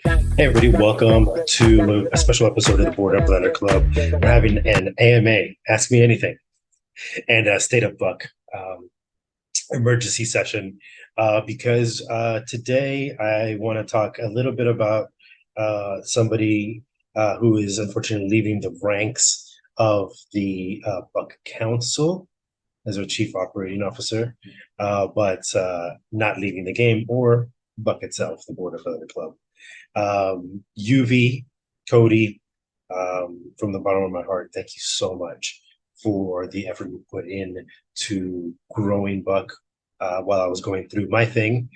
Hey everybody, welcome to a special episode of the Board Up Letter Club. We're having an AMA, Ask Me Anything, and a State of Buck emergency session because today I want to talk a little bit about somebody who is unfortunately leaving the ranks of the Buck Council as our chief operating officer, but not leaving the game or Buck itself, the Board of Letter Club. UV, Cody, from the bottom of my heart, thank you so much for the effort you put in to growing Buck while I was going through my thing.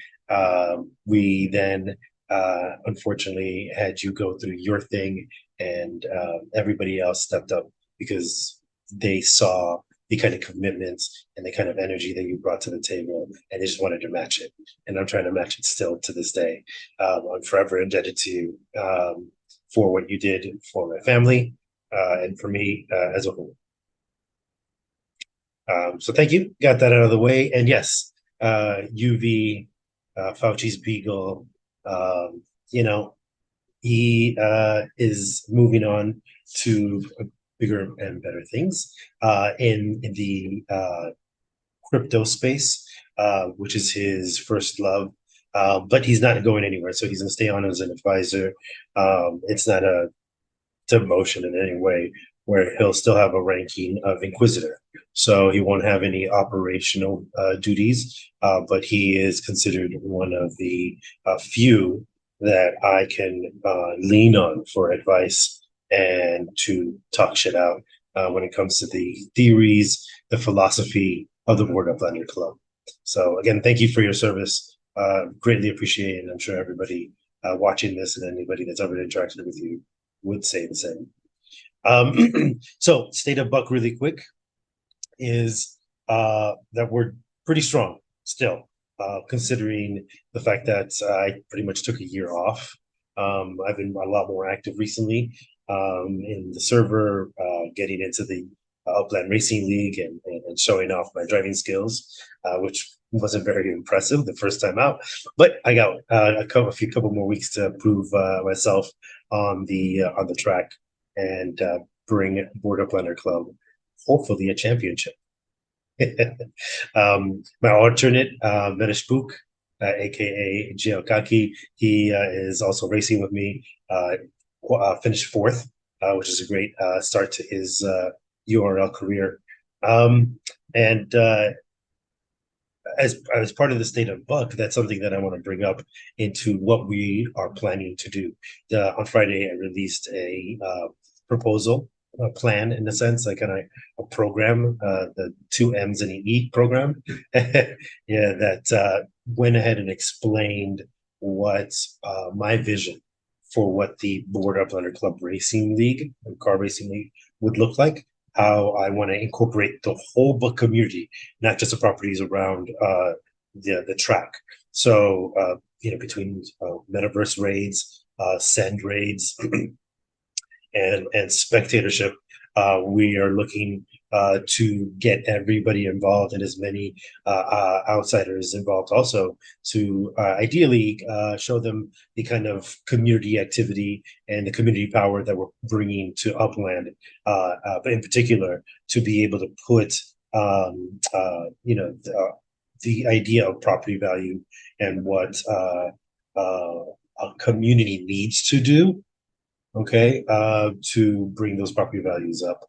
We then unfortunately had you go through your thing, and everybody else stepped up because they saw the kind of commitments and the kind of energy that you brought to the table, and they just wanted to match it. And I'm trying to match it still to this day. I'm forever indebted to you for what you did for my family and for me as a whole. So thank you. Got that out of the way. And yes, UV, Fauci's Beagle, you know, he is moving on to bigger and better things in the crypto space, which is his first love. But he's not going anywhere, so he's going to stay on as an advisor. It's not a demotion in any way, where he'll still have a ranking of inquisitor. So he won't have any operational duties, but he is considered one of the few that I can lean on for advice and to talk shit out when it comes to the theories, the philosophy of the Board Up Letter Club. So again, thank you for your service. Greatly appreciate it. And I'm sure everybody watching this and anybody that's ever interacted with you would say the same. So State of Buck really quick is that we're pretty strong still, considering the fact that I pretty much took a year off. I've been a lot more active recently in the server, getting into the Upland Racing League and showing off my driving skills, which wasn't very impressive the first time out. But I got a couple more weeks to prove myself on the track and bring Board Up Letter Club hopefully a championship. My alternate, Venish Book, aka JL Kaki, he is also racing with me. Finished fourth, which is a great start to his URL career. And as part of the State of Buck, that's something that I want to bring up into what we are planning to do. On Friday, I released a proposal, a plan in a sense, like a program, the two M's and an E program. Yeah, that went ahead and explained what my vision for what the Board Up Letter Club Racing League, car racing league, would look like. How I want to incorporate the whole Buck community, not just the properties around the track. So between metaverse raids, send raids, and spectatorship, we are looking to get everybody involved and as many outsiders involved also to ideally show them the kind of community activity and the community power that we're bringing to Upland, but in particular to be able to put the idea of property value and what a community needs to do, okay, to bring those property values up.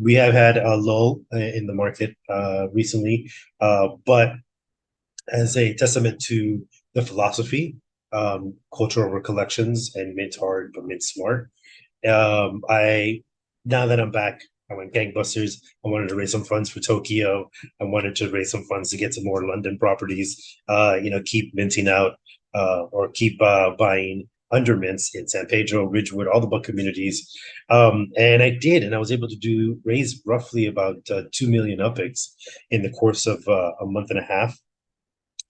We have had a lull in the market recently, but as a testament to the philosophy, culture over collections and mint hard but mint smart, I now that I'm back, I went gangbusters. I wanted to raise some funds for Tokyo. I wanted to raise some funds to get some more London properties. Keep minting out or keep buying undermints in San Pedro, Ridgewood, all the Buck communities. And I did, and I was able to raise roughly about 2 million UPIX in the course of a month and a half,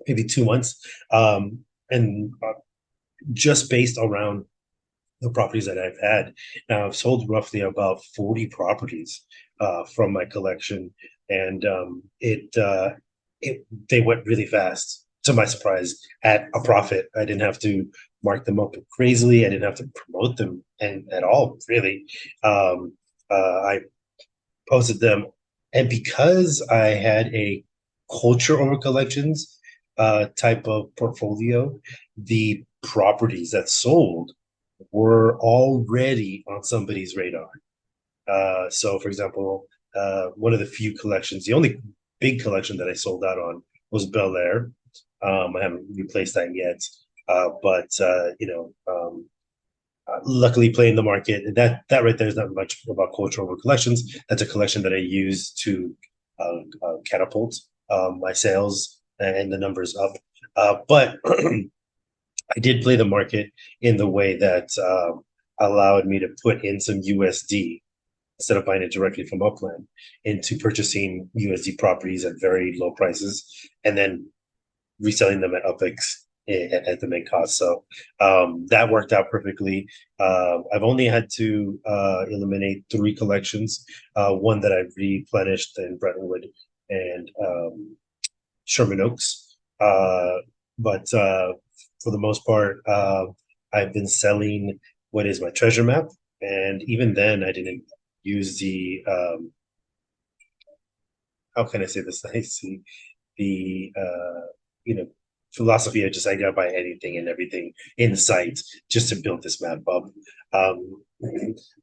maybe 2 months. And just based around the properties that I've had. Now I've sold roughly about 40 properties from my collection, and they went really fast. To my surprise, at a profit. I didn't have to mark them up crazily. I didn't have to promote them and at all, really. Um, I posted them, and because I had a culture over collections type of portfolio, the properties that sold were already on somebody's radar. So, for example, one of the few collections, the only big collection that I sold out on was Bel Air. I haven't replaced that yet, but luckily playing the market. That right there is not much about cultural over collections. That's a collection that I use to catapult my sales and the numbers up. But I did play the market in the way that allowed me to put in some USD instead of buying it directly from Upland into purchasing USD properties at very low prices and then reselling them at UpX at the main cost. So that worked out perfectly. I've only had to eliminate 3 collections, one that I've replenished in Brentwood and Sherman Oaks. But for the most part, I've been selling what is my treasure map. And even then, I didn't use the, how can I say this nicely? The, you know, philosophy of just I gotta buy anything and everything in sight just to build this map up. Um,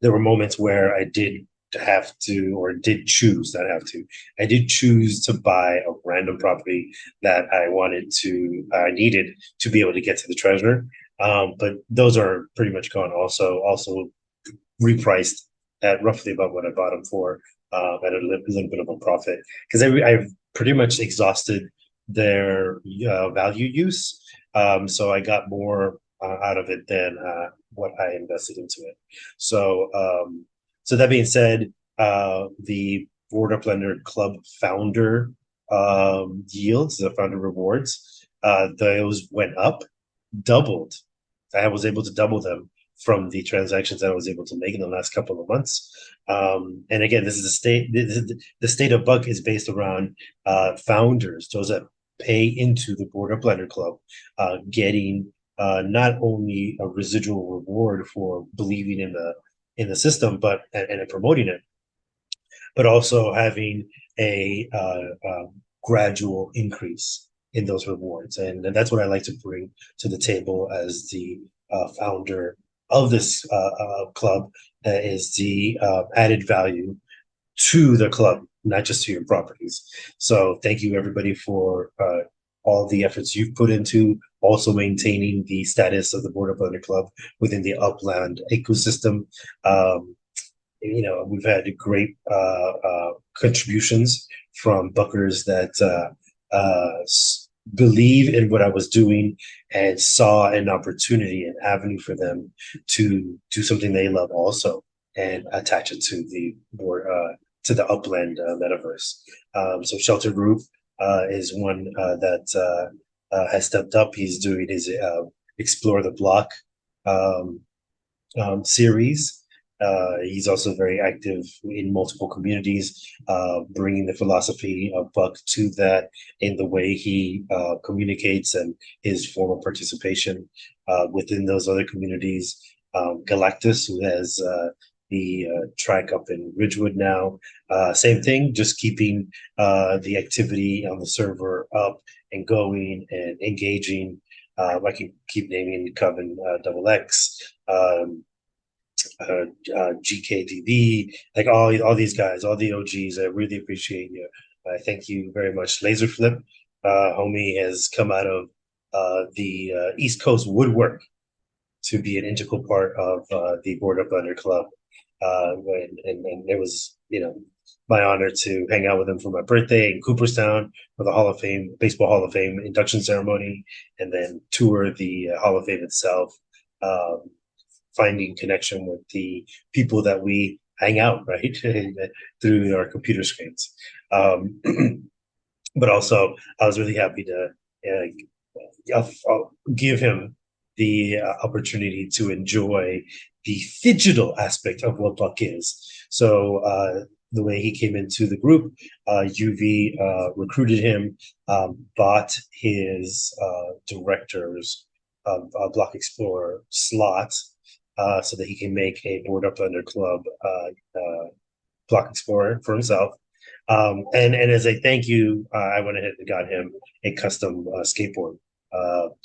there were moments where I did have to, or did choose, not have to, I did choose to buy a random property that I needed to be able to get to the treasure. But those are pretty much gone. Also repriced at roughly about what I bought them for, at a little bit of a profit because I've pretty much exhausted their value use. So I got more out of it than what I invested into it. So, so that being said, the Board Up Lender Club founder yields, the founder rewards, those went up, doubled. I was able to double them from the transactions that I was able to make in the last couple of months. And again, this is the state of Buck is based around founders, those that pay into the Board Up Lender Club, getting not only a residual reward for believing in the system, but and promoting it, but also having a gradual increase in those rewards. And that's what I like to bring to the table as the founder of this club, is the added value to the club, not just to your properties. So thank you everybody for all the efforts you've put into also maintaining the status of the Board Up Lender Club within the Upland ecosystem. We've had great contributions from Buckers that believe in what I was doing and saw an opportunity, an avenue for them to do something they love also and attach it to the board, to the Upland metaverse. So Shelter Group is one that has stepped up. He's doing his Explore the Block series. He's also very active in multiple communities, bringing the philosophy of Buck to that in the way he communicates and his form of participation within those other communities. Galactus, who has the track up in Ridgewood now, same thing, just keeping the activity on the server up and going and engaging. I can keep naming Coven Double X. GKTV, like all these guys, all the OGs. I really appreciate you. I thank you very much. Laser Flip, homie, has come out of the East Coast woodwork to be an integral part of the Board Up Under Club. And it was, my honor to hang out with him for my birthday in Cooperstown for the Hall of Fame, Baseball Hall of Fame induction ceremony, and then tour the Hall of Fame itself. Finding connection with the people that we hang out, right, through our computer screens. But also, I was really happy to I'll give him the opportunity to enjoy the digital aspect of what Buck is. So the way he came into the group, UV recruited him, bought his director's Block Explorer slot, so that he can make a Board Up Thunder Club Block Explorer for himself. And as a thank you, I went ahead and got him a custom skateboard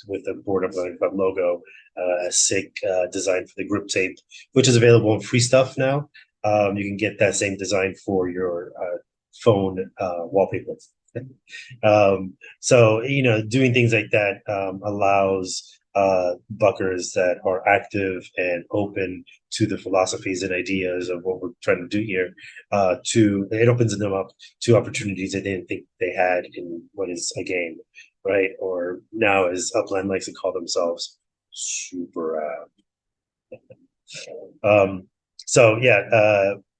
with the Board Up Thunder Club logo, a sick design for the grip tape, which is available in free stuff now. You can get that same design for your phone wallpaper. So doing things like that allows Buckers that are active and open to the philosophies and ideas of what we're trying to do here. To it opens them up to opportunities they didn't think they had in what is a game, right? Or now, as Upland likes to call themselves, super so yeah,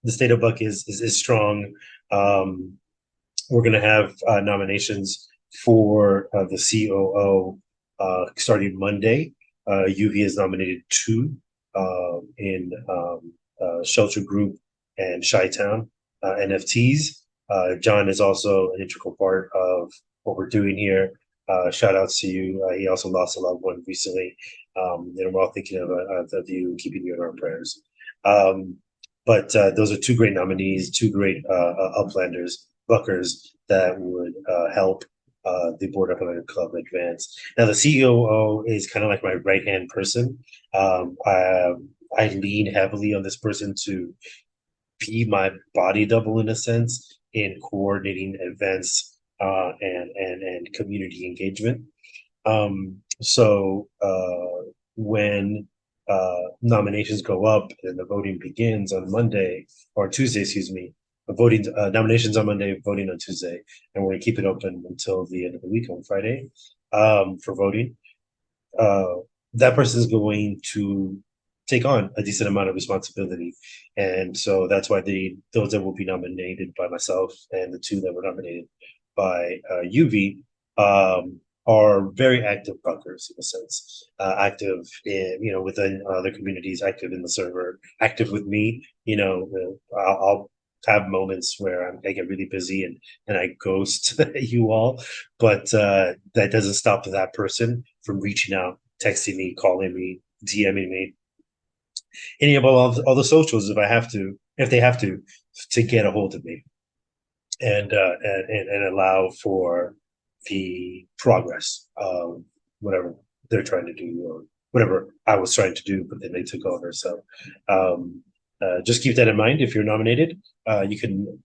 the state of Buck is strong. We're going to have nominations for the COO starting Monday. UV has nominated two in Shelter Group and Chi-Town NFTs. John is also an integral part of what we're doing here. Shout outs to you. He also lost a loved one recently. And we're all thinking of you and keeping you in our prayers. But those are two great nominees, two great Uplanders, Buckers that would help the Board Up Thunder Club advance. Now, the COO is kind of like my right hand person. I lean heavily on this person to be my body double in a sense in coordinating events and community engagement. So when nominations go up and the voting begins on Monday or Tuesday, excuse me, voting nominations on Monday, voting on Tuesday, and we're going to keep it open until the end of the week on Friday for voting. That person is going to take on a decent amount of responsibility, and so that's why those that will be nominated by myself and the two that were nominated by UV are very active bunkers in a sense, active in within other communities, active in the server, active with me. I'll have moments where I get really busy and I ghost you all, but that doesn't stop that person from reaching out, texting me, calling me, DMing me, hitting up all the socials if they have to get a hold of me and allow for the progress of whatever they're trying to do or whatever I was trying to do, but then they took over. So just keep that in mind. If you're nominated, you can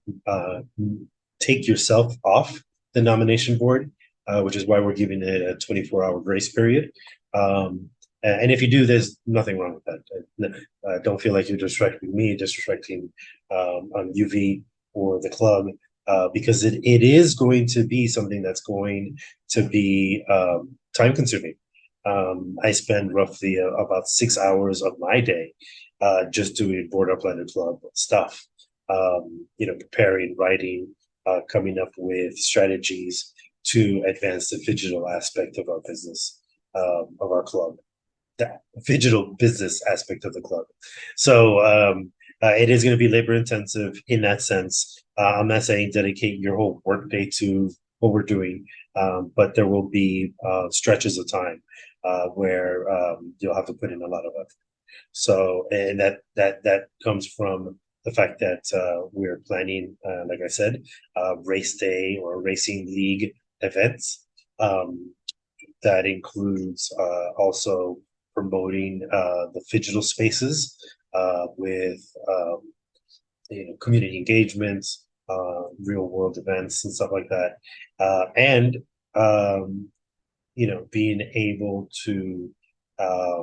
take yourself off the nomination board, which is why we're giving it a 24-hour grace period. And if you do, there's nothing wrong with that. Don't feel like you're disrespecting me, disrespecting on UV or the club, because it is going to be something that's going to be time consuming. I spend roughly about 6 hours of my day just doing Board Up Thunder Club stuff, preparing, writing, coming up with strategies to advance the digital aspect of our business, of our club, that digital business aspect of the club. So it is going to be labor intensive in that sense. I'm not saying dedicate your whole workday to what we're doing, but there will be stretches of time where you'll have to put in a lot of effort. So, and that comes from the fact that we're planning, like I said, race day or racing league events. That includes also promoting the digital spaces with community engagements, real world events and stuff like that, and being able to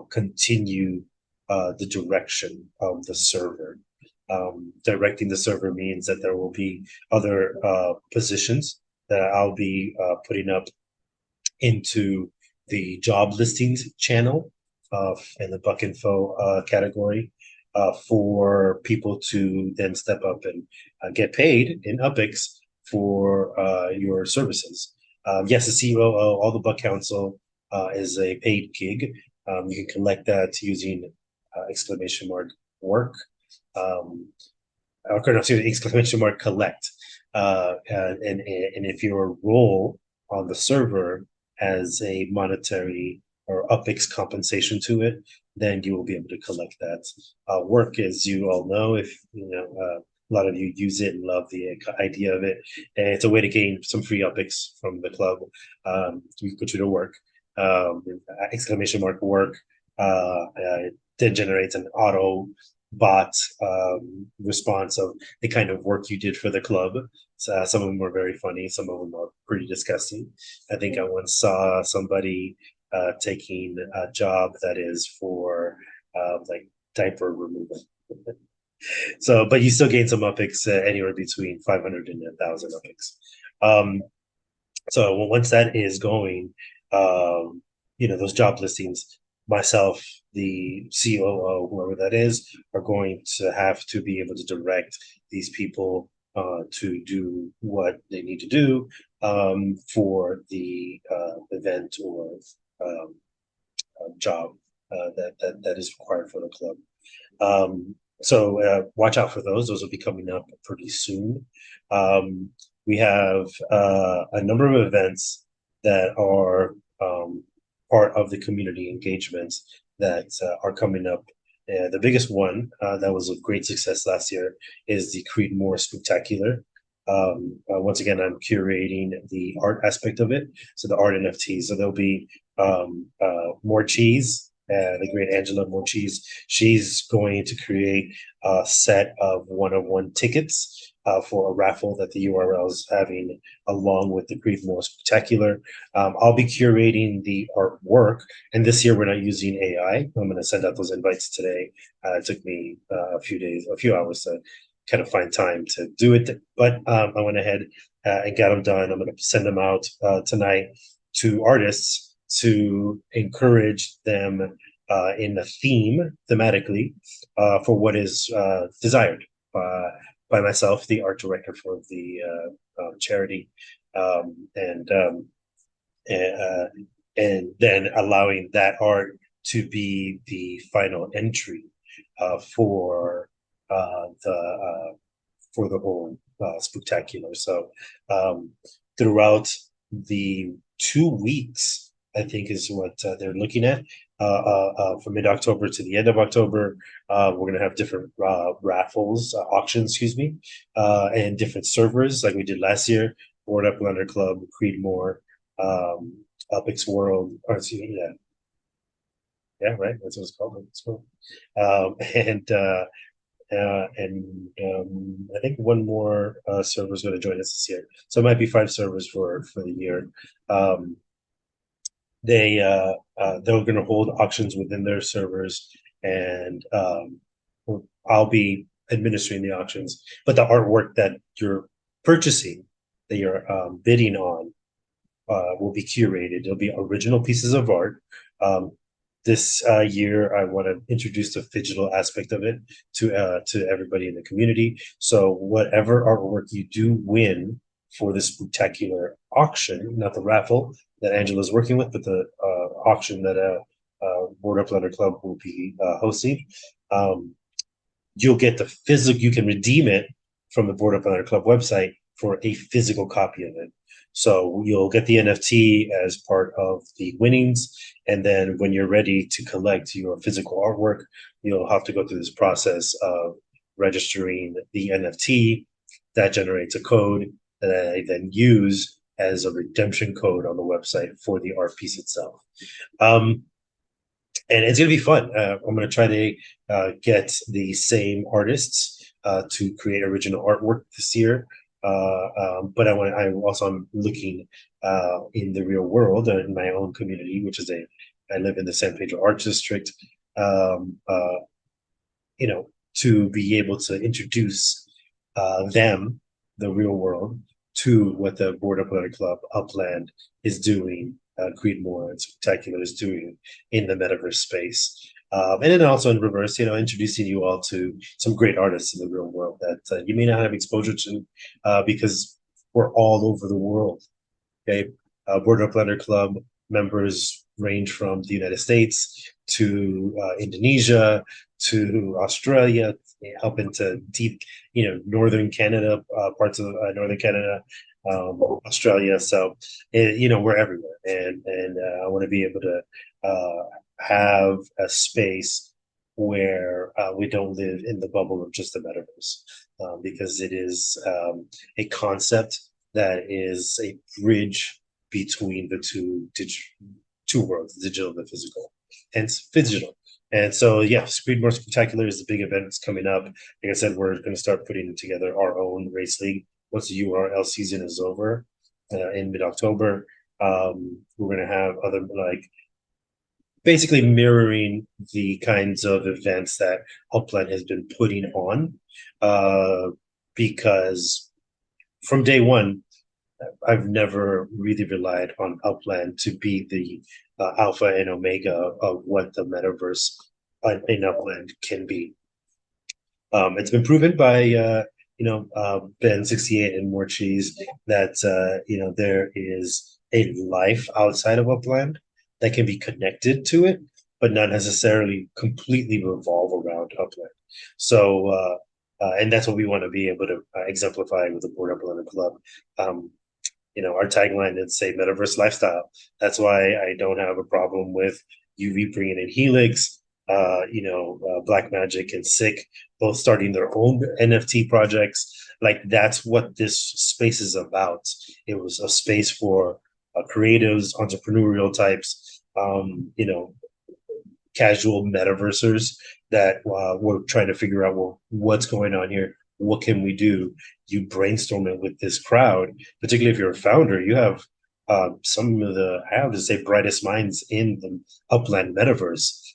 continue the direction of the server. Directing the server means that there will be other positions that I'll be putting up into the job listings channel in the Buck Info category for people to then step up and get paid in UPIX for your services. Yes, the COO, all the Buck Council is a paid gig. You can collect that using exclamation mark work. Exclamation mark collect. And if your role on the server has a monetary or UPX compensation to it, then you will be able to collect that. Work, as you all know, if you know, a lot of you use it and love the idea of it, and it's a way to gain some free UPX from the club. We put you to work. Exclamation mark work. It then generates an auto bot response of the kind of work you did for the club. So, some of them were very funny. Some of them are pretty disgusting. I think I once saw somebody taking a job that is for like diaper removal. So, but you still gain some UPX anywhere between 500 and 1,000 UPX. Um, so once that is going, those job listings, myself, the COO, whoever that is, are going to have to be able to direct these people to do what they need to do for the event or um, job that is required for the club. So watch out for those. Those will be coming up pretty soon. We have a number of events that are part of the community engagements that are coming up. The biggest one that was a great success last year is the Creedmoor Spectacular. Once again, I'm curating the art aspect of it, so the art NFTs. So there'll be more cheese. The great Angela Mochis, she's going to create a set of one-on-one tickets for a raffle that the URL is having along with the Creedmoor Spectacular. I'll be curating the artwork, and this year we're not using AI. I'm going to send out those invites today. It took me a few hours to kind of find time to do it, but I went ahead and got them done. I'm going to send them out tonight to artists to encourage them in a thematically, for what is desired by myself, the art director for the charity, and and then allowing that art to be the final entry for the whole spectacular. So throughout the 2 weeks, I think is what they're looking at. From mid-October to the end of October, we're going to have different raffles, auctions, excuse me, and different servers like we did last year. Board Up Lender Club, Creedmoor, UPX World, or excuse me, yeah, right. That's what it's called. And I think one more server is going to join us this year. So it might be 5 servers for the year. They're going to hold auctions within their servers, and I'll be administering the auctions. But the artwork that you're purchasing, that you're bidding on, will be curated. There'll be original pieces of art. This year, I want to introduce the digital aspect of it to everybody in the community. So whatever artwork you do win for this spectacular auction, not the raffle that Angela's working with, but the auction that Board Up Lender Club will be hosting, you'll get the physical. You can redeem it from the Board Up Lender Club website for a physical copy of it. So you'll get the NFT as part of the winnings, and then when you're ready to collect your physical artwork, you'll have to go through this process of registering the NFT. That generates a code that I then use as a redemption code on the website for the art piece itself. And it's going to be fun. I'm going to try to get the same artists to create original artwork this year. But I'm looking in the real world in my own community, which is I live in the San Pedro Arts District, to be able to introduce them, the real world, to what the Board Up Lender Club Upland is doing, Creedmoor and Spectacular is doing in the metaverse space. And then also in reverse, introducing you all to some great artists in the real world that you may not have exposure to because we're all over the world. Okay, Board Up Lender Club members range from the United States to Indonesia to Australia, up into deep, northern Canada, parts of northern Canada, Australia. So, we're everywhere, and I want to be able to uh, have a space where we don't live in the bubble of just the metaverse, because it is a concept that is a bridge between the two worlds, the digital and the physical, and it's digital. And so, yeah, Speed More Spectacular is the big event that's coming up. Like I said, we're going to start putting together our own race league once the URL season is over in mid-October. We're going to have other, like, basically mirroring the kinds of events that Upland has been putting on, uh, because from day one, I've never really relied on Upland to be the alpha and omega of what the metaverse in Upland can be. It's been proven by Ben68 and More Cheese that there is a life outside of Upland that can be connected to it, but not necessarily completely revolve around Upland. So, and that's what we want to be able to exemplify with the Board Upland Club. Um, our tagline is say metaverse lifestyle. That's why I don't have a problem with UV bringing in Helix, Black Magic and Sick, both starting their own NFT projects. Like that's what this space is about. It was a space for creatives, entrepreneurial types, casual metaversers that were trying to figure out, well, what's going on here? What can we do? You brainstorm it with this crowd, particularly if you're a founder. You have some of the, I have to say, brightest minds in the Upland metaverse,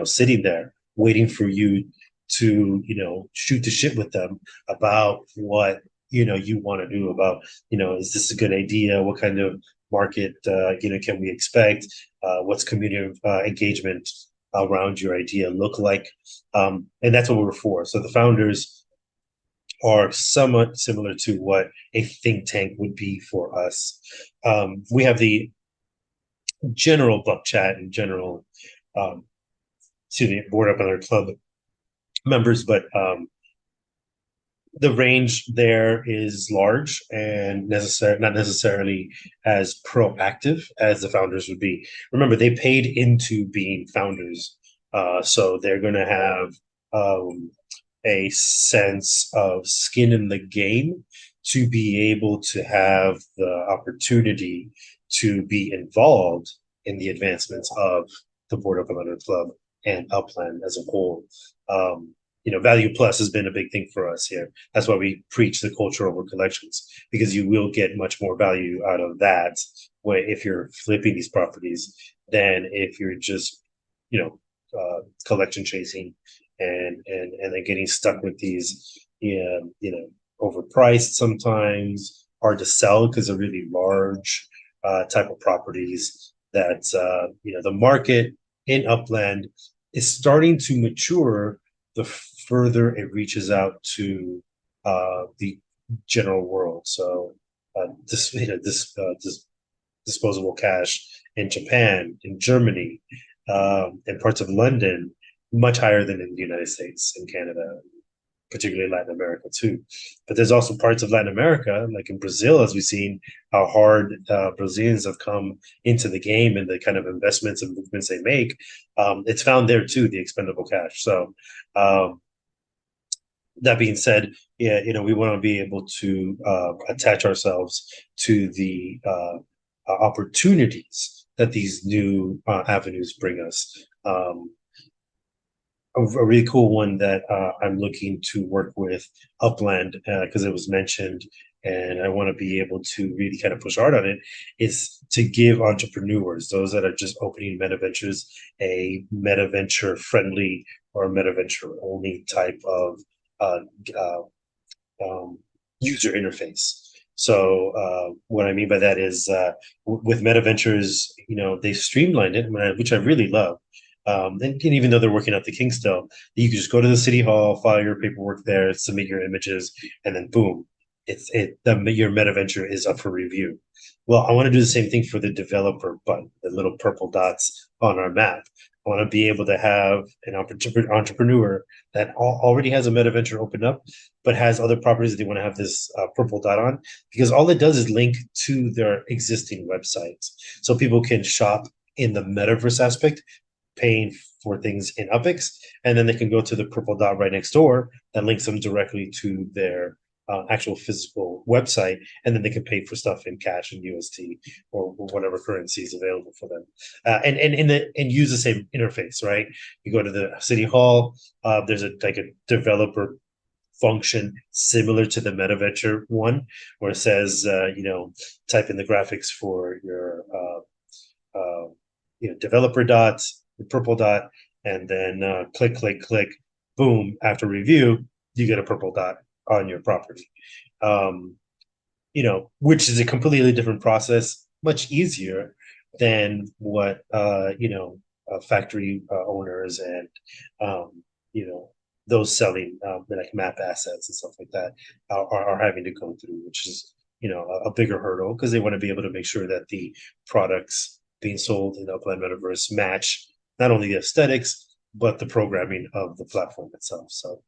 sitting there waiting for you to, shoot the shit with them about what, you want to do about, is this a good idea? What kind of market, can we expect? What's community engagement around your idea look like? And that's what we're for. So the founders are somewhat similar to what a think tank would be for us. We have the general Buck Chat and general, Board Up on our club members, but the range there is large and not necessarily as proactive as the founders would be. Remember, they paid into being founders, so they're going to have a sense of skin in the game to be able to have the opportunity to be involved in the advancements of the Board Up Club and Upland as a whole. Value plus has been a big thing for us here. That's why we preach the culture over collections, because you will get much more value out of that if you're flipping these properties than if you're just, collection chasing and then getting stuck with these, overpriced sometimes, hard to sell because they're really large type of properties that, the market in Upland is starting to mature the further it reaches out to the general world. So this disposable cash in Japan, in Germany, and parts of London, much higher than in the United States and Canada, particularly Latin America too. But there's also parts of Latin America, like in Brazil, as we've seen how hard Brazilians have come into the game and the kind of investments and movements they make. It's found there too, the expendable cash. So that being said, yeah, we want to be able to attach ourselves to the opportunities that these new avenues bring us. A really cool one that I'm looking to work with Upland, because it was mentioned, and I want to be able to really kind of push hard on it, is to give entrepreneurs, those that are just opening meta ventures, a meta venture friendly or meta venture only type of user interface. So what I mean by that is with meta ventures, they streamlined it, which I really love. And even though they're working out the kinks still, you can just go to the city hall, file your paperwork there, submit your images, and then boom, your meta venture is up for review. Well, I want to do the same thing for the developer button, the little purple dots on our map. I want to be able to have an entrepreneur that already has a meta venture open up, but has other properties that they want to have this purple dot on, because all it does is link to their existing websites. So people can shop in the metaverse aspect, paying for things in UpX, and then they can go to the purple dot right next door that links them directly to their actual physical website, and then they can pay for stuff in cash and UST or whatever currency is available for them, and use the same interface. Right, you go to the city hall. There's a like a developer function similar to the MetaVenture one, where it says, type in the graphics for your developer dot, the purple dot, and then click, click, click, boom. After review, you get a purple dot on your property. Um, which is a completely different process, much easier than what factory owners and you know those selling like map assets and stuff like that are having to go through, which is a bigger hurdle because they want to be able to make sure that the products being sold in the Upland Metaverse match not only the aesthetics but the programming of the platform itself. So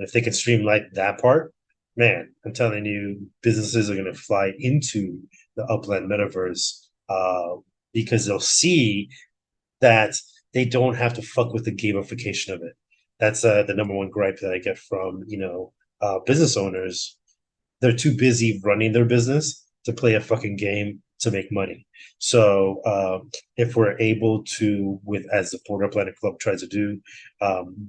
if they can streamline that part, man, I'm telling you, businesses are going to fly into the Upland Metaverse because they'll see that they don't have to fuck with the gamification of it. That's the number one gripe that I get from business owners. They're too busy running their business to play a fucking game to make money. So if we're able to, with as the Border Planet Club tries to do,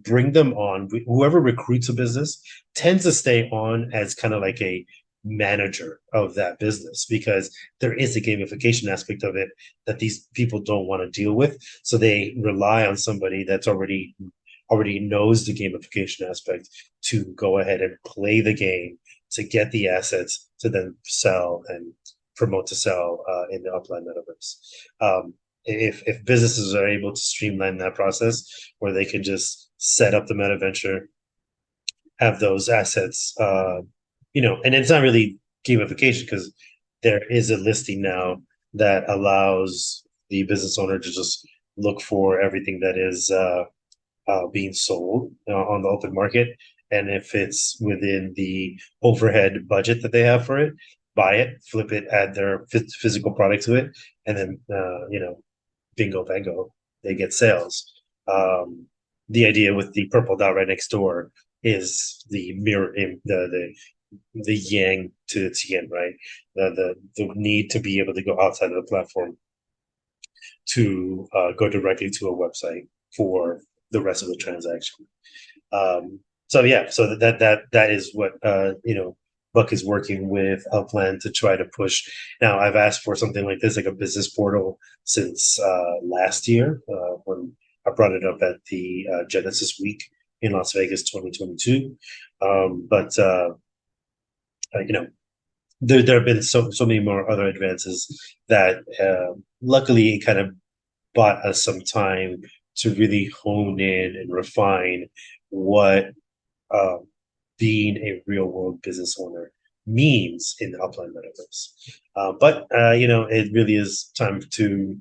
bring them on, whoever recruits a business tends to stay on as kind of like a manager of that business because there is a gamification aspect of it that these people don't want to deal with. So they rely on somebody that's already knows the gamification aspect to go ahead and play the game to get the assets to then sell and promote to sell in the Upland Metaverse. If businesses are able to streamline that process where they can just set up the MetaVenture, have those assets, and it's not really gamification because there is a listing now that allows the business owner to just look for everything that is being sold on the open market. And if it's within the overhead budget that they have for it, buy it, flip it, add their physical product to it, and then, bingo, bango, they get sales. The idea with the purple dot right next door is the mirror, the yang to its yin, right? The need to be able to go outside of the platform to go directly to a website for the rest of the transaction. So yeah, so that is what Buck is working with Upland to try to push. Now I've asked for something like this, like a business portal, since last year when I brought it up at the Genesis Week in Las Vegas 2022. But there have been so many more other advances that luckily it kind of bought us some time to really hone in and refine what uh, being a real world business owner means in the Upland Metaverse. But it really is time to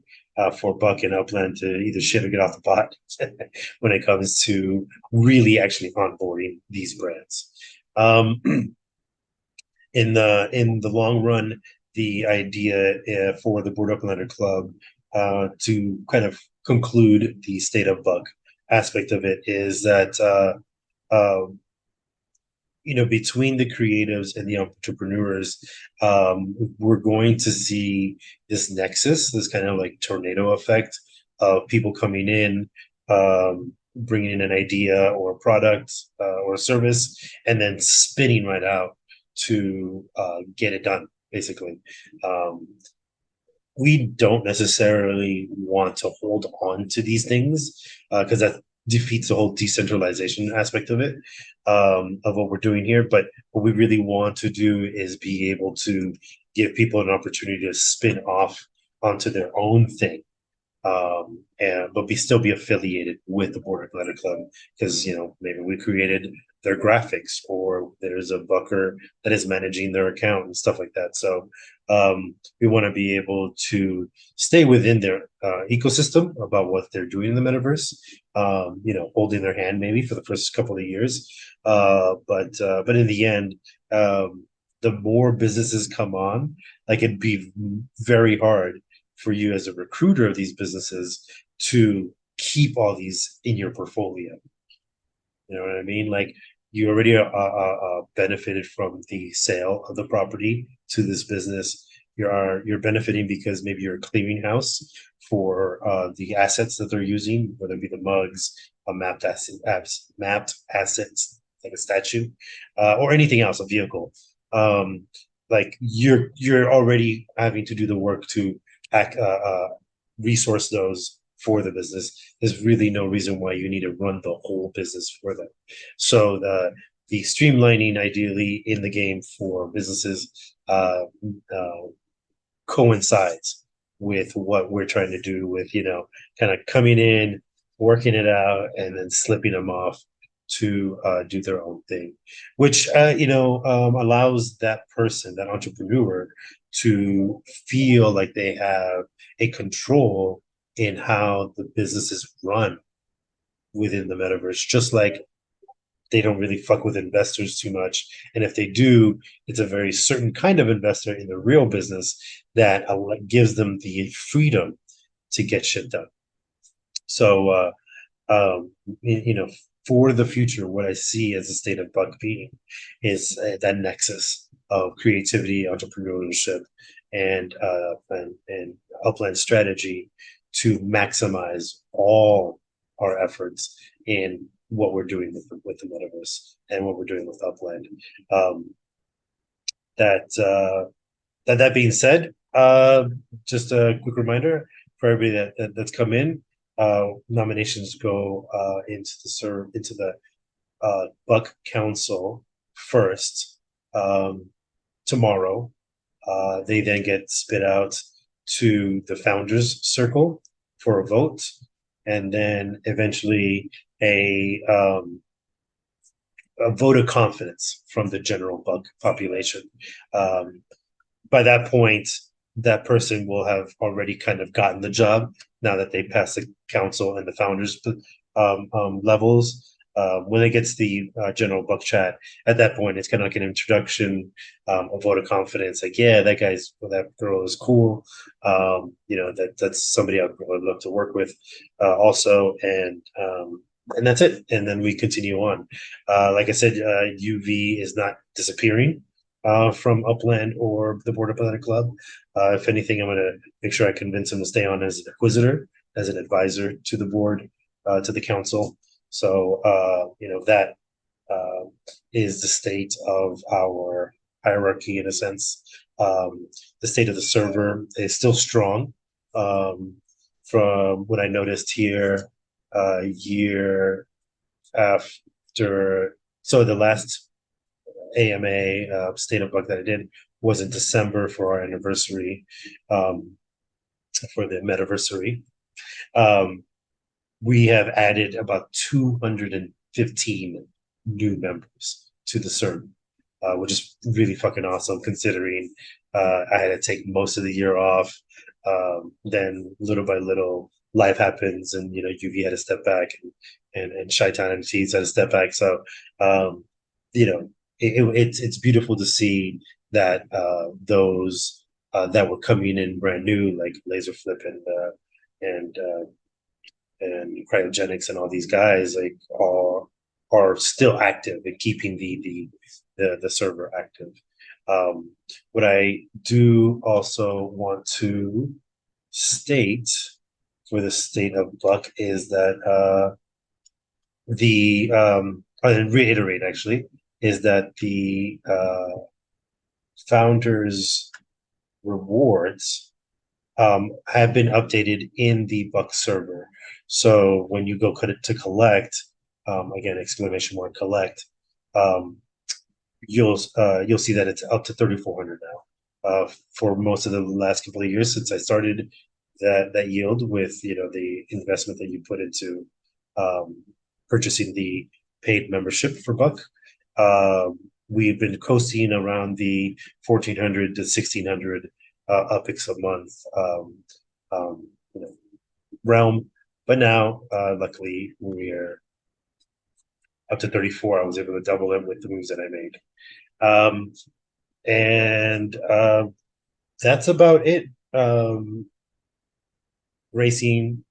for Buck and Upland to either shit or get off the pot when it comes to really actually onboarding these brands. Um, in the long run, the idea for the Board Uplander Club to kind of conclude the state of Buck aspect of it is that uh, between the creatives and the entrepreneurs, we're going to see this nexus, this kind of like tornado effect of people coming in, bringing in an idea or a product or a service, and then spinning right out to get it done, basically. We don't necessarily want to hold on to these things because that defeats the whole decentralization aspect of it, of what we're doing here. But what we really want to do is be able to give people an opportunity to spin off onto their own thing, and but still be affiliated with the Border Athletic Club because maybe we created their graphics or there's a Bucker that is managing their account and stuff like that. So we want to be able to stay within their ecosystem about what they're doing in the metaverse. Holding their hand maybe for the first couple of years, but in the end. The more businesses come on, like it'd be very hard for you as a recruiter of these businesses to keep all these in your portfolio. You know what I mean? Like you already benefited from the sale of the property to this business. You're benefiting because maybe you're a clearinghouse for the assets that they're using, whether it be the mugs, mapped assets like a statue, or anything else, a vehicle. Um, like you're already having to do the work to act, resource those for the business. There's really no reason why you need to run the whole business for them. So the streamlining ideally in the game for businesses uh, coincides with what we're trying to do with, kind of coming in, working it out, and then slipping them off to do their own thing, which allows that person, that entrepreneur, to feel like they have a control in how the business is run within the metaverse, just like they don't really fuck with investors too much. And if they do, it's a very certain kind of investor in the real business that gives them the freedom to get shit done. So, you know, for the future, what I see as a state of Buck being is that nexus of creativity, entrepreneurship, and upland strategy to maximize all our efforts in what we're doing with the metaverse and what we're doing with Upland. Um, that being said, just a quick reminder for everybody that's come in. Nominations go into the Buck Council first tomorrow. They then get spit out to the founders circle for a vote, and then eventually a um, a vote of confidence from the general Buck population. Um, by that point, that person will have already kind of gotten the job now that they pass the council and the founders levels. When it gets the general Buck chat, at that point, it's kind of like an introduction, a vote of confidence. Like, yeah, that girl is cool. That's somebody I would love to work with, also, and that's it. And then we continue on. Like I said, UV is not disappearing from Upland or the Board Athletic Club. If anything, I'm going to make sure I convince him to stay on as an inquisitor, as an advisor to the board, to the council. So, that is the state of our hierarchy in a sense. The state of the server is still strong. From what I noticed here, year after, so the last AMA state of Buck that I did was in December for our anniversary, for the metaversary. We have added about 215 new members to the server, which is really fucking awesome considering I had to take most of the year off. Then little by little, life happens, and UV had to step back, and Shaitan and Tees had to step back. So, it's beautiful to see that those that were coming in brand new, like Laser Flip and Cryogenics and all these guys, like are still active and keeping the server active. What I do also want to state for the state of Buck is that and reiterate actually, is that the founders rewards have been updated in the Buck server. So when you go to collect, again, exclamation mark collect, you'll see that it's up to 3,400 now. For most of the last couple of years since I started that yield with the investment that you put into purchasing the paid membership for Buck, we've been coasting around the 1,400 to 1,600 upix a month realm. But now, luckily, we're up to 34. I was able to double it with the moves that I made. And that's about it. Racing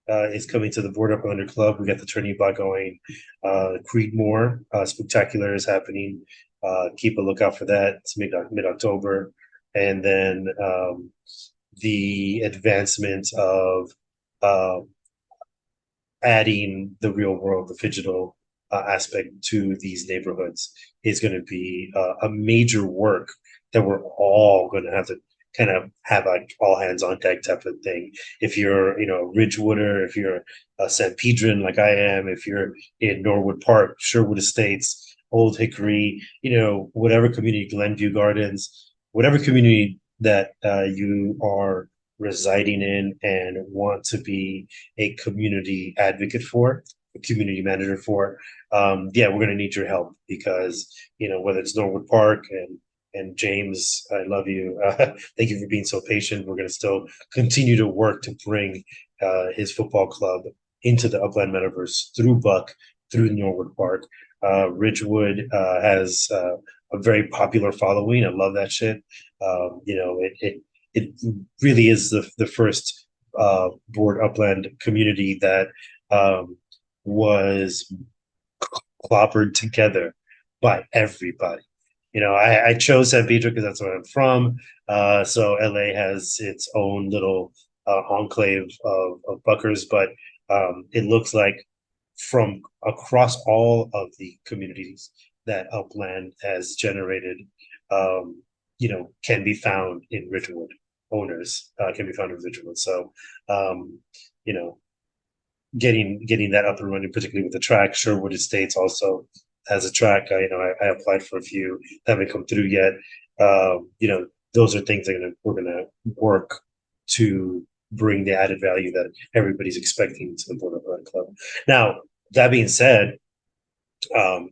is coming to the Board Up Under Club. We got the tourney bar going. Creedmoor Spectacular is happening. Keep a lookout for that. It's mid October, and then the advancement of uh, adding the real world, the digital aspect to these neighborhoods is going to be a major work that we're all going to have to kind of have a all hands on deck type of thing. If you're, a Ridgewooder, if you're a San Pedrin like I am, if you're in Norwood Park, Sherwood Estates, Old Hickory, whatever community, Glenview Gardens, whatever community that you are residing in and want to be a community advocate for, a community manager for, yeah, we're going to need your help because whether it's Norwood Park and James, I love you. Thank you for being so patient. We're going to still continue to work to bring his football club into the Upland Metaverse through Buck, through Norwood Park. Ridgewood has a very popular following. I love that shit. It really is the first board upland community that was clobbered together by everybody. I chose San Pedro because that's where I'm from. So LA has its own little enclave of Buckers, but it looks like from across all of the communities that Upland has generated, can be found in Ridgewood. Owners can be found in Ridgewood. So, you know, getting that up and running, particularly with the track. Sherwood Estates also has a track. I applied for a few, haven't come through yet. Those are things that we're gonna work to bring the added value that everybody's expecting to the Board of Run Club. Now, that being said,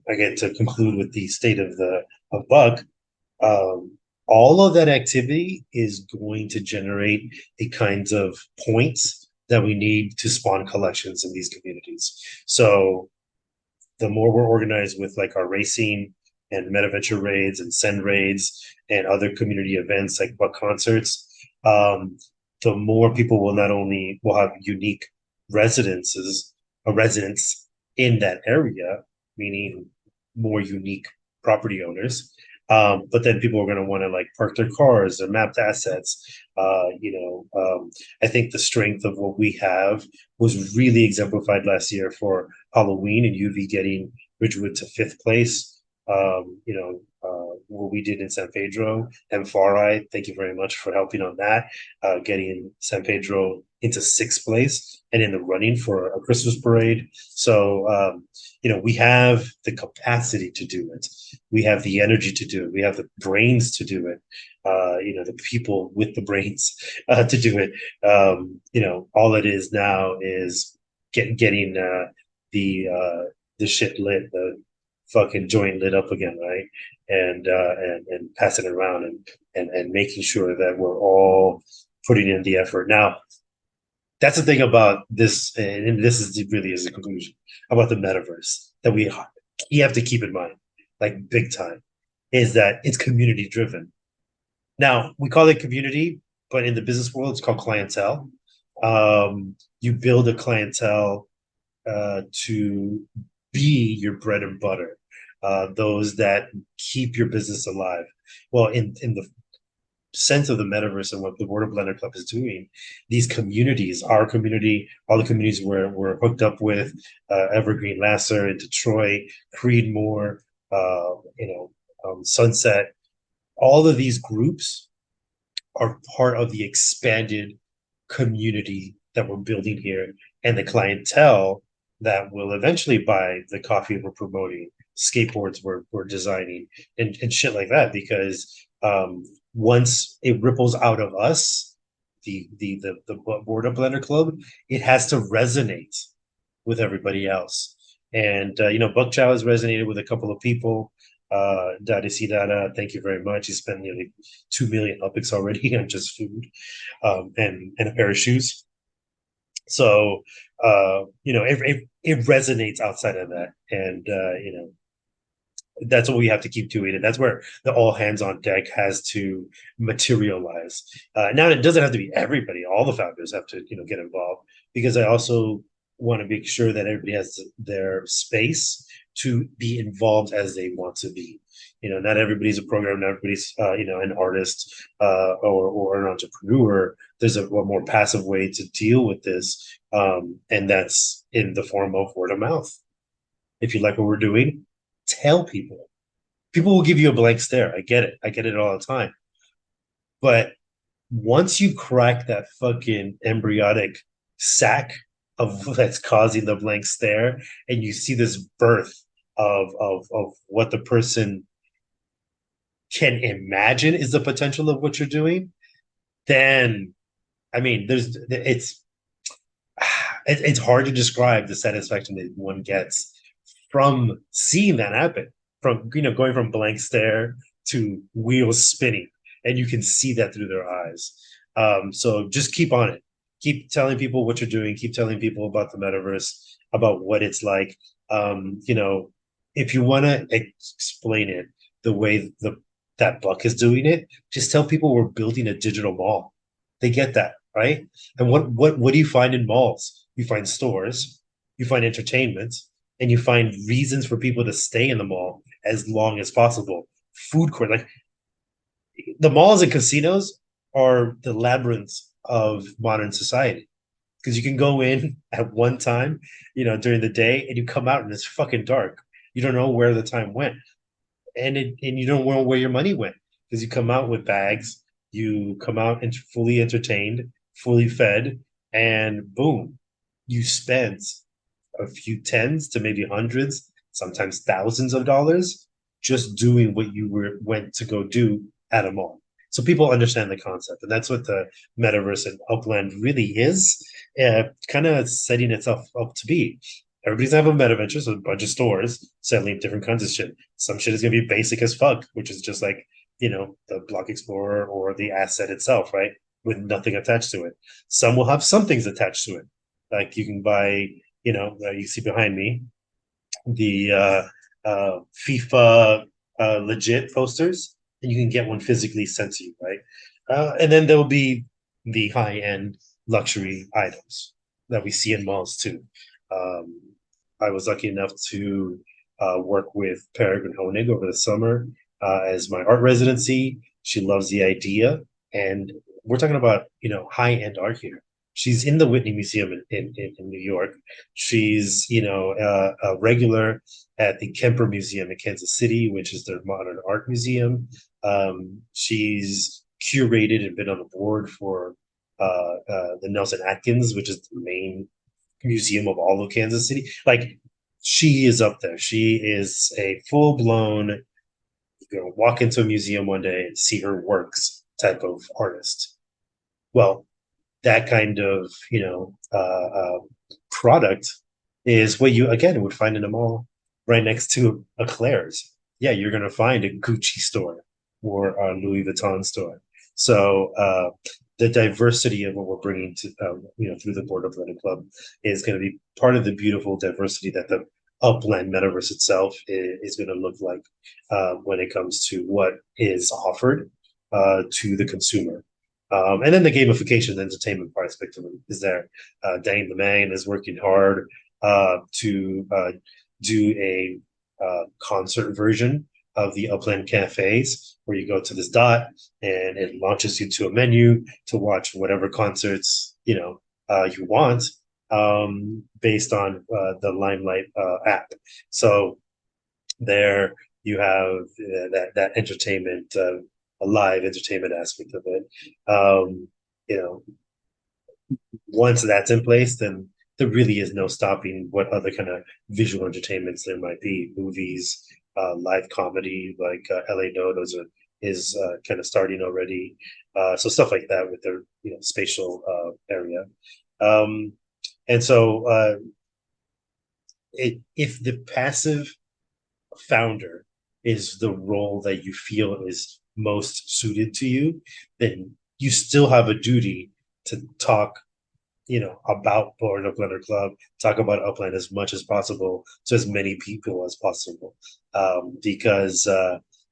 again, to conclude with the state of Buck, all of that activity is going to generate the kinds of points that we need to spawn collections in these communities. So the more we're organized with like our racing and MetaVenture raids and send raids and other community events like Buck concerts, the more people will have unique residences, a residence in that area, meaning more unique property owners. But then people are going to want to like park their cars, their mapped assets. I think the strength of what we have was really exemplified last year for Halloween and UV getting Ridgewood to fifth place. What we did in San Pedro and Farai, thank you very much for helping on that, getting San Pedro into sixth place and in the running for a Christmas parade. So, we have the capacity to do it. We have the energy to do it. We have the brains to do it. The people with the brains to do it. All it is now is getting the shit lit, the fucking joint lit up again, right? And passing it around and making sure that we're all putting in the effort. Now, that's the thing about this, and this really is the conclusion about the metaverse that you have to keep in mind, like big time, is that it's community driven. Now we call it community, but in the business world, it's called clientele. You build a clientele to be your bread and butter, those that keep your business alive. Well, in the sense of the metaverse and what the Board of Blender Club is doing, these communities, our community, all the communities we're hooked up with, Evergreen Lasser in Detroit, Creedmoor, Sunset, all of these groups are part of the expanded community that we're building here and the clientele that will eventually buy the coffee we're promoting, skateboards we're designing, and shit like that. Because once it ripples out of us, the Board Up Blender Club, it has to resonate with everybody else. And Buck Chow has resonated with a couple of people. Dada Sidada, thank you very much. He spent nearly 2 million upics already on just food and a pair of shoes. So it resonates outside of that, and that's what we have to keep doing, and that's where the all hands on deck has to materialize. Now it doesn't have to be everybody; all the founders have to get involved, because I also want to make sure that everybody has their space to be involved as they want to be. Not everybody's a programmer, not everybody's an artist or an entrepreneur. There's a more passive way to deal with this, and that's in the form of word of mouth. If you like what we're doing, tell people. People will give you a blank stare. I get it. I get it all the time. But once you crack that fucking embryonic sac of that's causing the blank stare, and you see this birth of what the person can imagine is the potential of what you're doing, then I mean, it's hard to describe the satisfaction that one gets from seeing that happen, from going from blank stare to wheels spinning, and you can see that through their eyes. So just keep on it. Keep telling people what you're doing. Keep telling people about the metaverse, about what it's like. If you want to explain it the way that Buck is doing it, just tell people we're building a digital mall. They get that, right? And what do you find in malls? You find stores, you find entertainment, and you find reasons for people to stay in the mall as long as possible. Food court, like the malls and casinos are the labyrinths of modern society, because you can go in at one time, during the day, and you come out and it's fucking dark. You don't know where the time went, and you don't know where your money went, because you come out with bags, you come out and fully entertained, fully fed, and boom, you spent a few tens to maybe hundreds, sometimes thousands of dollars, just doing what you went to go do at a mall. So people understand the concept, and that's what the metaverse and Upland really is, kind of setting itself up to be. Everybody's gonna have a meta venture, so a bunch of stores selling different kinds of shit. Some shit is gonna be basic as fuck, which is just like the block explorer or the asset itself, right? With nothing attached to it. Some will have some things attached to it, like you can buy. You see behind me the FIFA legit posters, and you can get one physically sent to you, right? And then there'll be the high end luxury items that we see in malls too. Um, I was lucky enough to work with Peregrine Honig over the summer as my art residency. She loves the idea, and we're talking about high end art here. She's in the Whitney Museum in New York. She's a regular at the Kemper Museum in Kansas City, which is their modern art museum. She's curated and been on the board for the Nelson Atkins, which is the main museum of all of Kansas City. Like, she is up there. She is a full blown, walk into a museum one day and see her works type of artist. Well, that kind of product is what you again would find in a mall right next to a Claire's. Yeah, you're going to find a Gucci store or a Louis Vuitton store. So the diversity of what we're bringing to through the Board of Learning Club is going to be part of the beautiful diversity that the Upland metaverse itself is going to look like when it comes to what is offered to the consumer. And then the gamification and entertainment aspect of it is there. Dane the Man is working hard to do a concert version of the Upland Cafes, where you go to this dot and it launches you to a menu to watch whatever concerts you want, based on the Limelight app. So there you have that entertainment, a live entertainment aspect of it. You know, once that's in place, then there really is no stopping what other kind of visual entertainments there might be. Movies, live comedy like LA Nodos is kind of starting already. So stuff like that with their spatial area. Um, and so if the passive founder is the role that you feel is most suited to you, then you still have a duty to talk about Born Uplander Club, talk about Upland as much as possible to as many people as possible. Because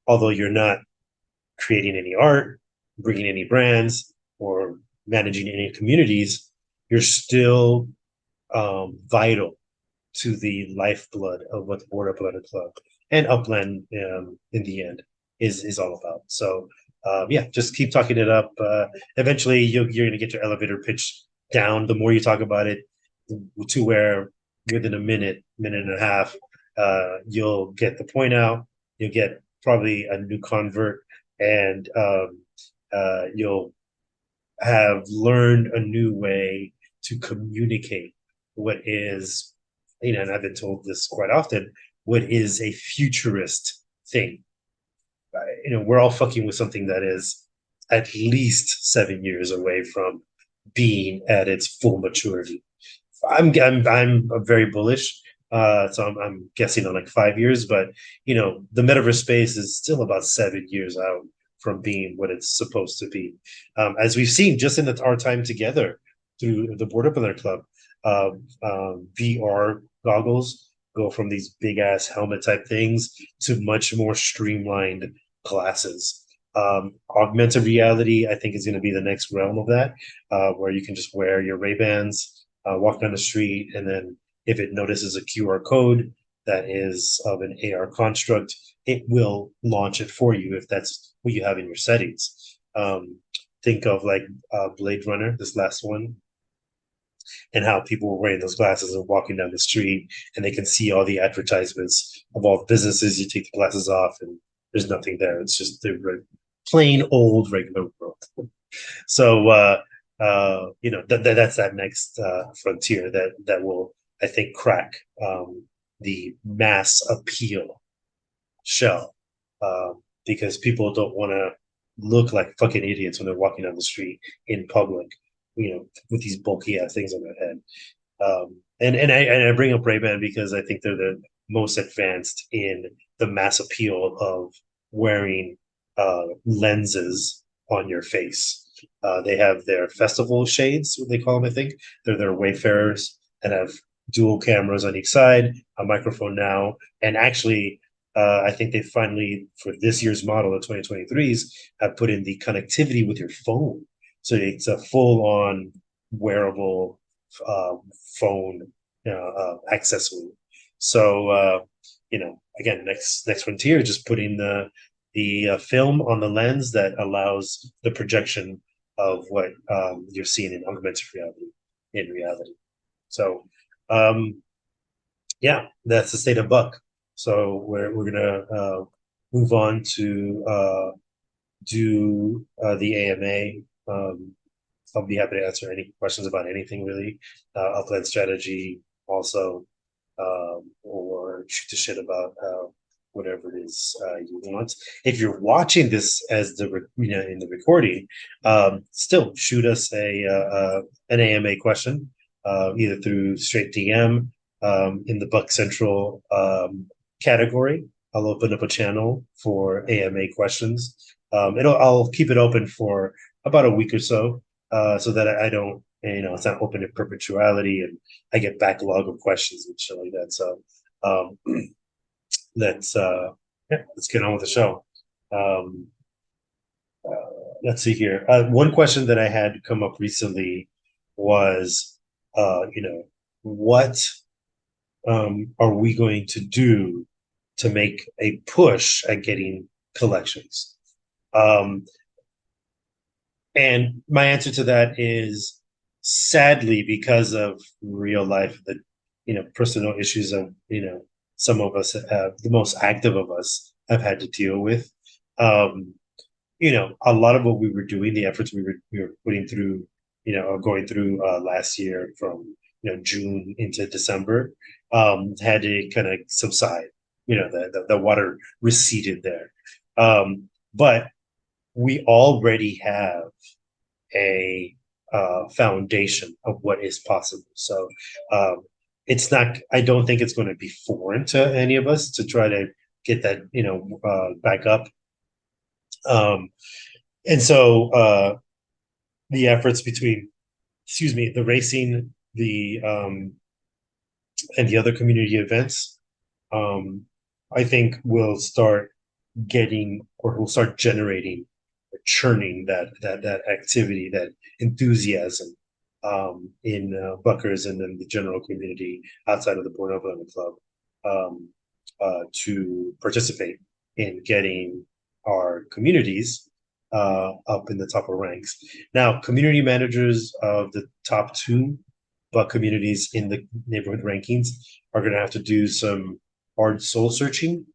although you're not creating any art, bringing any brands, or managing any communities, you're still vital to the lifeblood of what the Border Uplander Club and Upland in the end is all about. So yeah, just keep talking it up. Eventually, you're going to get your elevator pitch down. The more you talk about it, to where within a minute and a half, you'll get the point out. You'll get probably a new convert, and you'll have learned a new way to communicate what is, and I've been told this quite often, what is a futurist thing. We're all fucking with something that is at least 7 years away from being at its full maturity. I'm very bullish. So I'm guessing on like 5 years, but the metaverse space is still about 7 years out from being what it's supposed to be. As we've seen just in our time together through the Border Builder Club, VR goggles go from these big ass helmet type things to much more streamlined glasses. Augmented reality, I think, is going to be the next realm of that, where you can just wear your Ray-Bans, walk down the street, and then if it notices a QR code that is of an AR construct, it will launch it for you if that's what you have in your settings. Think of like Blade Runner, this last one, and how people were wearing those glasses and walking down the street, and they can see all the advertisements of all the businesses. You take the glasses off, and there's nothing there. It's just the plain old regular world. So that's that next frontier that will, I think, crack the mass appeal shell, because people don't want to look like fucking idiots when they're walking down the street in public, with these bulky ass things on their head. And I bring up Ray-Ban because I think they're the most advanced in the mass appeal of wearing lenses on your face. They have their festival shades, what they call them, I think. They're their Wayfarers that have dual cameras on each side, a microphone now, and actually, I think they finally, for this year's model, the 2023s, have put in the connectivity with your phone. So it's a full-on wearable phone accessory. So again, next frontier, just putting the film on the lens that allows the projection of what you're seeing in augmented reality in reality. So yeah, that's the state of Buck. So we're gonna move on to do the AMA. I'll be happy to answer any questions about anything really, upland strategy also, or shoot the shit about whatever it is you want. If you're watching this as in the recording, still shoot us an AMA question, either through straight DM in the Buck Central category. I'll open up a channel for AMA questions. I'll keep it open for about a week or so, so that I don't, it's not open in perpetuality, and I get backlog of questions and shit like that. So let's get on with the show. Let's see here. One question that I had come up recently was, what are we going to do to make a push at getting collections? And my answer to that is, sadly, because of real life, the personal issues of some of us have, the most active of us have had to deal with. A lot of what we were doing, the efforts we were putting through, or going through last year from June into December, had to kind of subside. The water receded there, but we already have a foundation of what is possible. So it's not. I don't think it's going to be foreign to any of us to try to get that back up. And so the efforts between excuse me, the racing, and the other community events, um, I think will start getting, or will start generating or churning that activity, that enthusiasm, in Buckers and then the general community outside of the Port Oakland Club, um, to participate in getting our communities up in the top of ranks. Now, community managers of the top two Buck communities in the neighborhood rankings are going to have to do some hard soul searching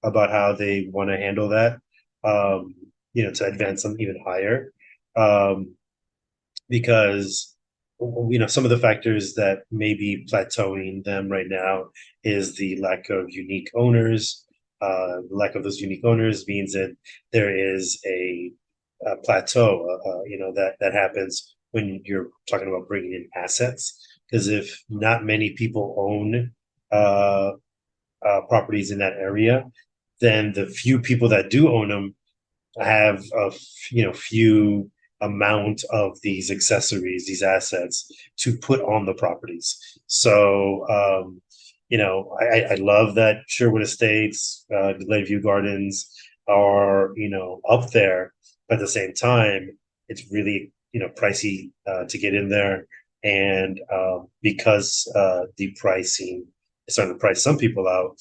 about how they want to handle that, um, to advance them even higher. Um, because some of the factors that may be plateauing them right now is the lack of unique owners. The lack of those unique owners means that there is a plateau, that happens when you're talking about bringing in assets. Because if not many people own uh, properties in that area, then the few people that do own them have a few amount of these accessories, these assets to put on the properties. So I love that Sherwood Estates, Lakeview Gardens are up there, but at the same time, it's really pricey to get in there, and because the pricing is starting to price some people out,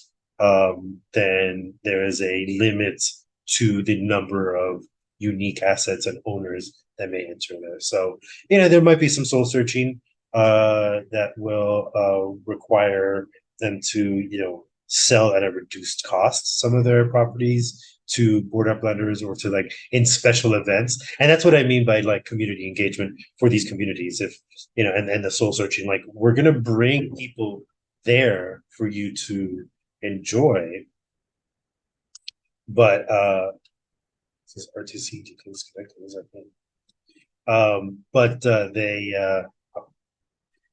then there is a limit to the number of unique assets and owners that may enter there. So, there might be some soul searching that will require them to, sell at a reduced cost some of their properties to board up lenders, or to like in special events. And that's what I mean by like community engagement for these communities. If, and the soul searching, like we're going to bring people there for you to enjoy, but this is RTC disconnected. Is that thing? But they oh,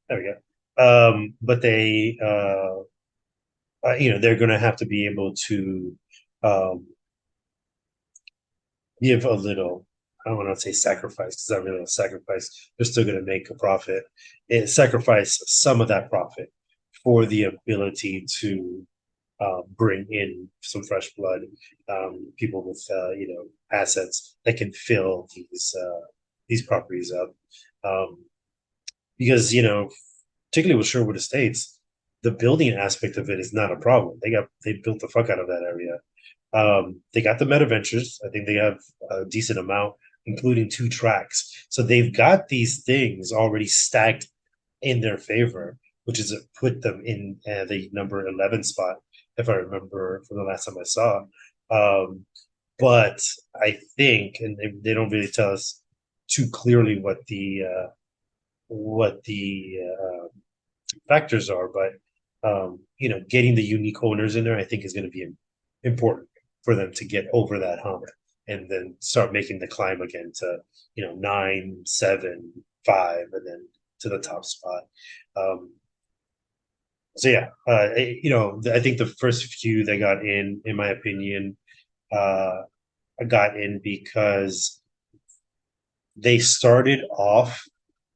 there we go. But they they're going to have to be able to um, give a little. I don't want to say sacrifice, because that's not really a sacrifice. They're still going to make a profit. Sacrifice some of that profit for the ability to bring in some fresh blood, people with assets that can fill these properties up. Um, because particularly with Sherwood Estates, the building aspect of it is not a problem. They built the fuck out of that area. They got the Meta Ventures. I think they have a decent amount, including 2 tracks. So they've got these things already stacked in their favor, which is put them in the number 11 spot, if I remember from the last time I saw. Um, but I think, and they don't really tell us too clearly what the factors are, but getting the unique owners in there, I think, is going to be important for them to get over that hump and then start making the climb again to 9, 7, 5, and then to the top spot. So yeah, I think the first few that got in my opinion, got in because they started off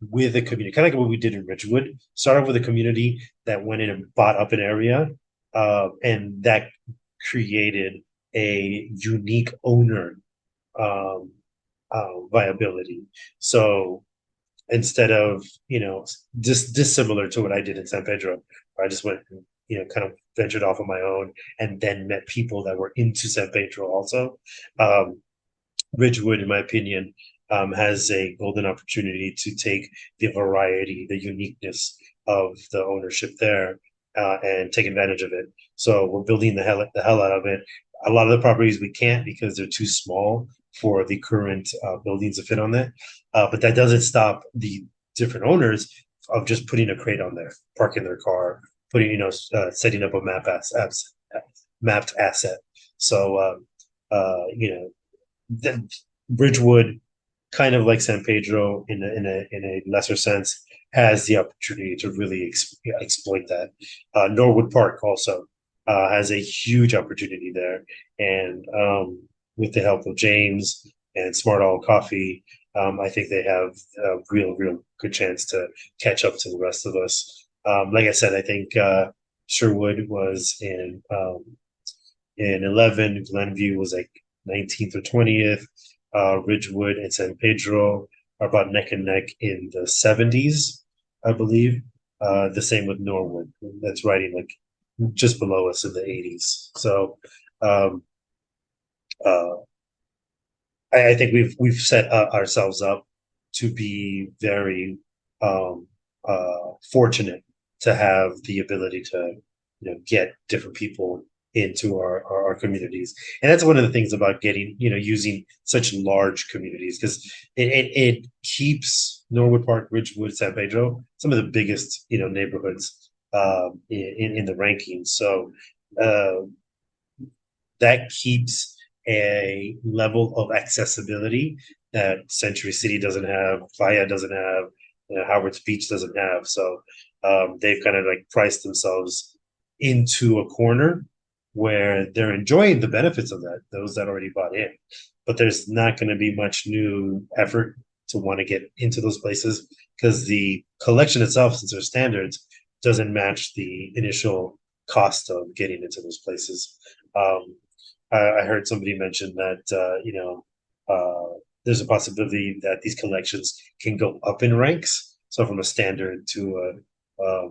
with a community, kind of like what we did in Ridgewood. Started off with a community that went in and bought up an area, and that created a unique owner um, viability. So instead of just dissimilar to what I did in San Pedro, where I just went and kind of ventured off on my own and then met people that were into San Pedro also. Um, Ridgewood, in my opinion, has a golden opportunity to take the variety, the uniqueness of the ownership there, and take advantage of it. So we're building the hell out of it. A lot of the properties we can't because they're too small for the current buildings to fit on there. But that doesn't stop the different owners of just putting a crate on there, parking their car, putting setting up a mapped asset. So the Bridgewood, kind of like San Pedro in a lesser sense, has the opportunity to really exploit that. Norwood Park also has a huge opportunity there, and with the help of James and Smart Owl Coffee, I think they have a real good chance to catch up to the rest of us. Like I said, I think Sherwood was in 11. Glenview was like 19th or 20th. Ridgewood and San Pedro are about neck and neck in the 70s, I believe. The same with Norwood. That's riding like just below us in the 80s. So um, uh, I think we've set ourselves up to be very um, fortunate to have the ability to get different people into our communities, and that's one of the things about getting using such large communities, because it keeps Norwood Park, Ridgewood, San Pedro some of the biggest neighborhoods in the rankings. So uh, that keeps a level of accessibility that Century City doesn't have, Playa doesn't have, Howard's Beach doesn't have. So they've kind of like priced themselves into a corner where they're enjoying the benefits of that, those that already bought in. But there's not going to be much new effort to want to get into those places, because the collection itself, since they're standards, doesn't match the initial cost of getting into those places. Um, I heard somebody mention that there's a possibility that these collections can go up in ranks, so from a standard to a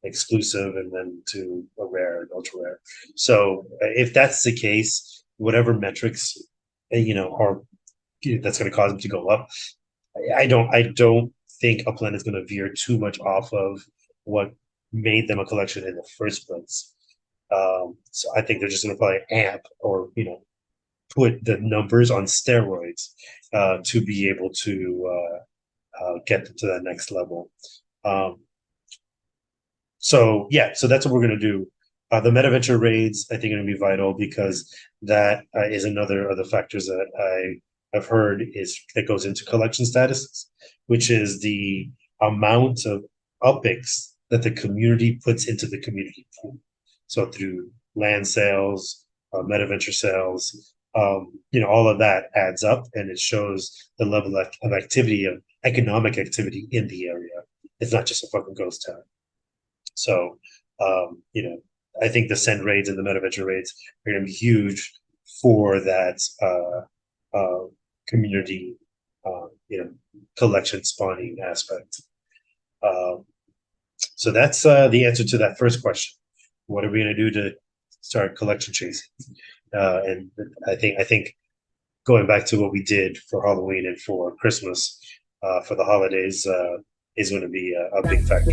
exclusive, and then to a rare and ultra rare. So if that's the case, whatever metrics are that's going to cause them to go up, I don't think Upland is going to veer too much off of what made them a collection in the first place. So I think they're just going to probably amp, or put the numbers on steroids to be able to get them to that next level. Um, so yeah, so that's what we're going to do. The MetaVenture raids, I think, are going to be vital, because that is another of the factors that I have heard is that goes into collection status, which is the amount of UPIX that the community puts into the community pool. So through land sales, MetaVenture sales, all of that adds up, and it shows the level of activity, of economic activity in the area. It's not just a fucking ghost town. So, I think the send raids and the MetaVenture raids are going to be huge for that community, collection spawning aspect. So that's the answer to that first question. What are we going to do to start collection chasing? And I think going back to what we did for Halloween and for Christmas, for the holidays, is going to be a big factor.